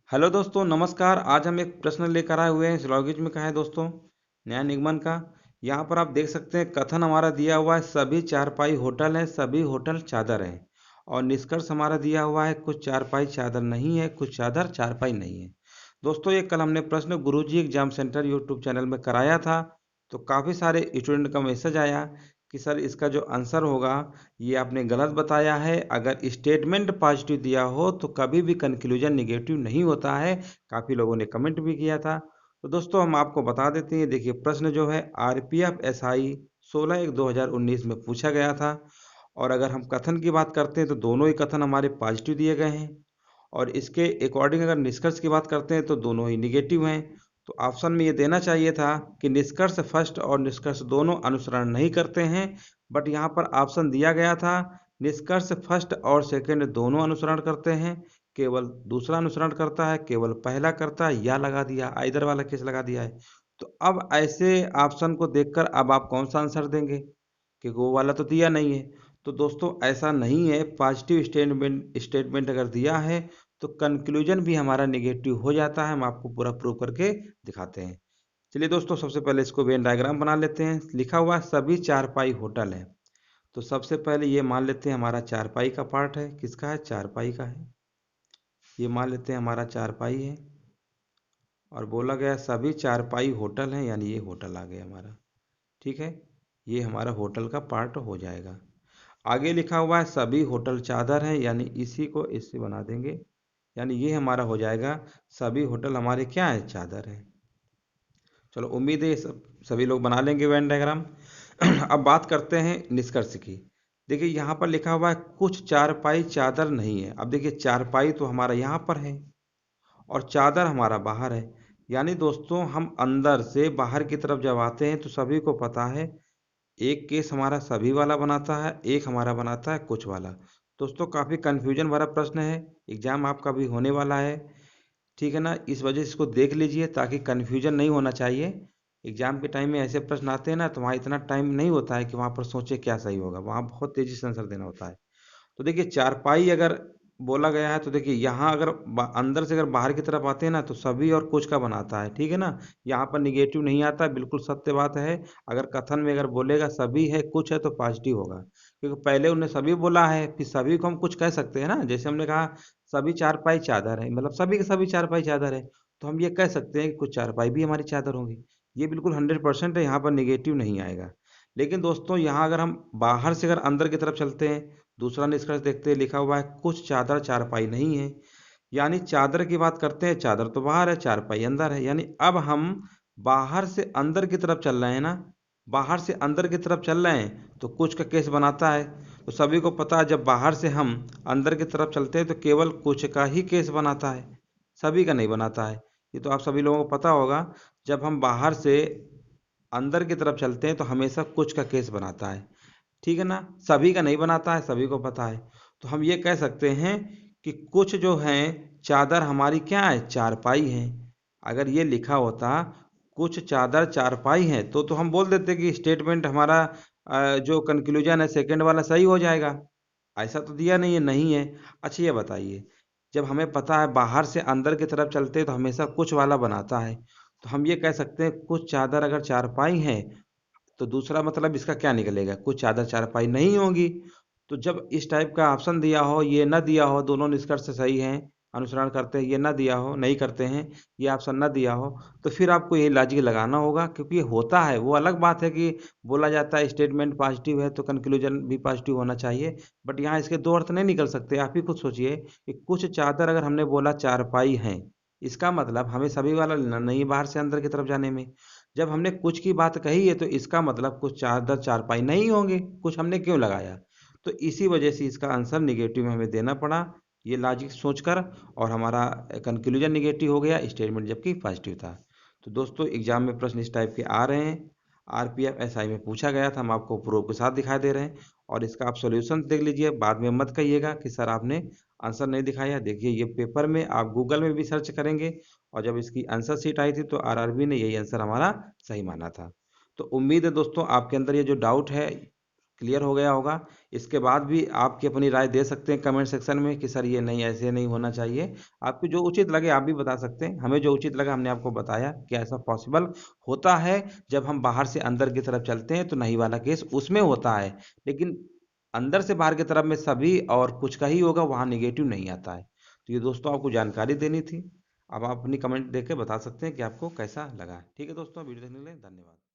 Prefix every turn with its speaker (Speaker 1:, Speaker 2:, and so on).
Speaker 1: Hello दोस्तों, नमस्कार। आज हम एक प्रश्न लेकर आए हुए हैं सिलोगिज्म का है दोस्तों, नया निगमन का। यहाँ पर आप देख सकते हैं कथन हमारा दिया हुआ है सभी चारपाई होटल हैं, सभी होटल चादर हैं। और निष्कर्ष हमारा दिया हुआ है कुछ चारपाई चादर नहीं है, कुछ चादर चारपाई नहीं है। दोस्तों ये कल हमने प्रश्न गुरुजी एग्जाम सेंटर यूट्यूब चैनल में कराया था। तो काफ़ी सारे स्टूडेंट का मैसेज आया कि सर इसका जो आंसर होगा ये आपने गलत बताया है। अगर स्टेटमेंट पॉजिटिव दिया हो तो कभी भी कंक्लूजन निगेटिव नहीं होता है। काफ़ी लोगों ने कमेंट भी किया था। तो दोस्तों हम आपको बता देते हैं, देखिए प्रश्न जो है आरपीएफ एसआई 16/1/2019 में पूछा गया था। और अगर हम कथन की बात करते हैं तो दोनों ही कथन हमारे पॉजिटिव दिए गए हैं। और इसके अकॉर्डिंग अगर निष्कर्ष की बात करते हैं तो दोनों ही निगेटिव हैं। तो ऑप्शन में ये देना चाहिए था कि निष्कर्ष फर्स्ट और निष्कर्ष दोनों अनुसरण नहीं करते हैं। बट यहाँ पर ऑप्शन दिया गया था निष्कर्ष फर्स्ट और सेकंड दोनों अनुसरण करते हैं, केवल दूसरा अनुसरण करता है, केवल पहला करता है, या लगा दिया, आइदर वाला केस लगा दिया है। तो अब ऐसे ऑप्शन को देखकर अब आप कौन सा आंसर देंगे, क्योंकि वो वाला तो दिया नहीं है। तो दोस्तों ऐसा नहीं है, पॉजिटिव स्टेटमेंट स्टेटमेंट अगर दिया है तो कंक्लूजन भी हमारा निगेटिव हो जाता है। हम आपको पूरा प्रूव करके दिखाते हैं। चलिए दोस्तों सबसे पहले इसको वेन डायग्राम बना लेते हैं। लिखा हुआ है सभी चारपाई होटल है। तो सबसे पहले ये मान लेते हैं हमारा चारपाई का पार्ट है, किसका है, चारपाई का है। ये मान लेते हैं हमारा चारपाई है। और बोला गया सभी चारपाई होटल हैं, यानी ये होटल आ गया हमारा। ठीक है, ये हमारा होटल का पार्ट हो जाएगा। आगे लिखा हुआ है सभी होटल चादर हैं, यानी इसी को इससे बना देंगे, यानी ये हमारा हो जाएगा सभी होटल हमारे क्या है, चादर हैं। चलो उम्मीद है सभी लोग बना लेंगे वेन डायग्राम। अब बात करते हैं निष्कर्ष की। देखिए यहाँ पर लिखा हुआ है कुछ चारपाई चादर नहीं है। अब देखिए चारपाई तो हमारा यहाँ पर है और चादर हमारा बाहर है। यानी दोस्तों हम अंदर से बाहर की तरफ जब आते हैं तो सभी को पता है एक केस हमारा सभी वाला बनाता है, एक हमारा बनाता है कुछ वाला। दोस्तों काफ़ी कन्फ्यूजन भरा प्रश्न है, एग्जाम आपका भी होने वाला है। ठीक है ना, इस वजह से इसको देख लीजिए ताकि कन्फ्यूजन नहीं होना चाहिए। एग्जाम के टाइम में ऐसे प्रश्न आते हैं ना तो वहाँ इतना टाइम नहीं होता है कि वहाँ पर सोचे क्या सही होगा, वहाँ बहुत तेजी से आंसर देना होता है। तो देखिए चारपाई अगर बोला गया है तो देखिए यहाँ अगर अंदर से अगर बाहर की तरफ आते हैं ना तो सभी और कुछ का बनाता है। ठीक है ना, यहाँ पर निगेटिव नहीं आता, बिल्कुल सत्य बात है। अगर कथन में अगर बोलेगा सभी है कुछ है तो पॉजिटिव होगा, क्योंकि पहले उन्हें सभी बोला है, फिर सभी को हम कुछ कह सकते हैं ना। जैसे हमने कहा सभी चारपाई चादर है, मतलब सभी के सभी चारपाई चादर है, तो हम ये कह सकते हैं कि कुछ चारपाई भी हमारी चादर होंगी। ये बिल्कुल 100% है, यहाँ पर निगेटिव नहीं आएगा। लेकिन दोस्तों यहाँ अगर हम बाहर से अगर अंदर की तरफ चलते हैं, दूसरा निष्कर्ष देखते हैं, लिखा हुआ है कुछ चादर चारपाई नहीं है। यानी चादर की बात करते हैं, चादर तो बाहर है, चारपाई अंदर है। यानी अब हम बाहर से अंदर की तरफ चल रहे हैं ना, बाहर से अंदर की तरफ चल रहे हैं तो कुछ का केस बनाता है। तो सभी को पता है जब बाहर से हम अंदर की तरफ चलते हैं तो केवल कुछ का ही केस बनाता है, सभी का नहीं बनाता है। ये तो आप सभी लोगों को पता होगा, जब हम बाहर से अंदर की तरफ चलते हैं तो हमेशा कुछ का केस बनाता है। ठीक है ना, सभी का नहीं बनाता है, सभी को पता है। तो हम ये कह सकते हैं कि कुछ जो हैं चादर हमारी क्या है, चारपाई हैं। अगर ये लिखा होता कुछ चादर चारपाई हैं तो हम बोल देते कि स्टेटमेंट हमारा जो कंक्लूजन है सेकंड वाला सही हो जाएगा। ऐसा तो दिया नहीं है, नहीं है। अच्छा ये बताइए, जब हमें पता है बाहर से अंदर की तरफ चलते हैं तो हमेशा कुछ वाला बनाता है, तो हम ये कह सकते हैं कुछ चादर अगर चारपाई हैं तो दूसरा मतलब इसका क्या निकलेगा, कुछ चादर चारपाई नहीं होगी। तो जब इस टाइप का ऑप्शन दिया हो, ये न दिया हो, दोनों निष्कर्ष सही हैं, अनुसरण करते हैं, ये न दिया हो, नहीं करते हैं, ये ऑप्शन न दिया हो, तो फिर आपको ये लॉजिक लगाना होगा। क्योंकि ये होता है, वो अलग बात है कि बोला जाता है स्टेटमेंट पॉजिटिव है तो कंक्लूजन भी पॉजिटिव होना चाहिए। बट यहाँ इसके दो अर्थ नहीं निकल सकते। आप ही खुद सोचिए कि कुछ चादर अगर हमने बोला चारपाई हैं, इसका मतलब हमें सभी वाला लेना नहीं है बाहर से अंदर की तरफ जाने में। जब हमने कुछ की बात कही है तो इसका मतलब कुछ चादर चारपाई नहीं होंगे, कुछ हमने क्यों लगाया। तो इसी वजह से इसका आंसर निगेटिव में हमें देना पड़ा, ये लॉजिक सोचकर। और हमारा कंक्लूजन निगेटिव हो गया, स्टेटमेंट जबकि पॉजिटिव था। तो दोस्तों एग्जाम में प्रश्न इस टाइप के आ रहे हैं, आरपीएफ एसआई में पूछा गया था, हम आपको प्रूफ के साथ दिखा दे रहे हैं। और इसका आप सॉल्यूशन देख लीजिए, बाद में मत कहिएगा कि सर आपने आंसर नहीं दिखाया। देखिए ये पेपर में आप गूगल में भी सर्च करेंगे, और जब इसकी आंसर शीट आई थी तो आरआरबी ने यही आंसर हमारा सही माना था। तो उम्मीद है दोस्तों आपके अंदर ये जो डाउट है क्लियर हो गया होगा। इसके बाद भी आपकी अपनी राय दे सकते हैं कमेंट सेक्शन में कि सर ये नहीं, ऐसे नहीं होना चाहिए। आपको जो उचित लगे आप भी बता सकते हैं। हमें जो उचित लगा हमने आपको बताया कि ऐसा पॉसिबल होता है जब हम बाहर से अंदर की तरफ चलते हैं, तो नहीं वाला केस उसमें होता है। लेकिन अंदर से बाहर की तरफ में सभी और कुछ का ही होगा, वहाँ निगेटिव नहीं आता है। तो ये दोस्तों आपको जानकारी देनी थी। अब आप अपनी कमेंट देके बता सकते हैं कि आपको कैसा लगा। ठीक है दोस्तों, वीडियो देखने के लिए धन्यवाद।